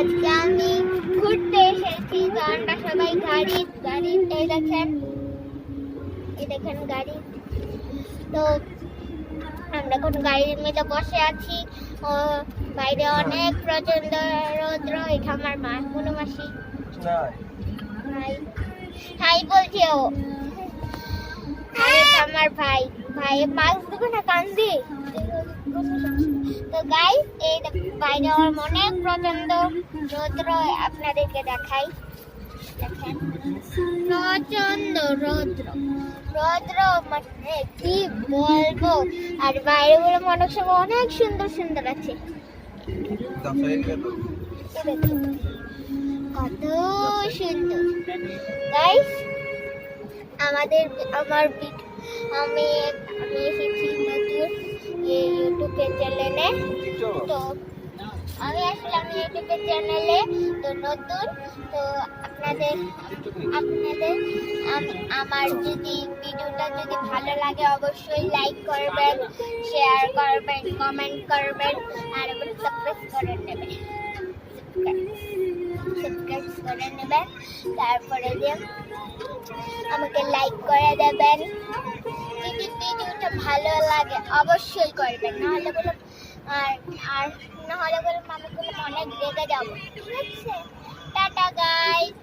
আজকে আমি ঘুরতে এসেছি, তো আমরা সবাই গাড়ি এই দেখেন গাড়ি। তো আমরা এখন গাড়ির মধ্যে বসে আছি। ও বাইরে অনেক প্রচন্ড রৌদ্র। এটা আমার মা মাসি হাই বলছে ও। আর এটা আমার ভাই মাস্ক দেবো না কান্দি। তো গাইস এই বাইরে অনেক প্রচন্ড রৌদ্র, আপনাদেরকে দেখাই। দেখেন প্রচন্ড রৌদ্র মানে কি বলবো। আর বাইরে গুলো অনেক সময় অনেক সুন্দর সুন্দর আছে। কত সুন্দর গাইস। আমি এসেছি নতুন ইউটিউবের চ্যানেলে। তো আমি আসলাম ইউটিউবের চ্যানেলে, তো নতুন। তো আপনাদের আমার যদি ভিডিওটা যদি ভালো লাগে অবশ্যই লাইক করবেন, শেয়ার করবেন, কমেন্ট করবেন, আর সাবস্ক্রাইব করে নেবেন। তারপরে দিয়ে আমাকে লাইক করে দেবেন। যদি ভিডিওটা ভালো লাগে অবশ্যই করবেন, নাহলে বললাম আমি অনেক রেগে যাবো। ঠিক আছে, টাটা গাইস।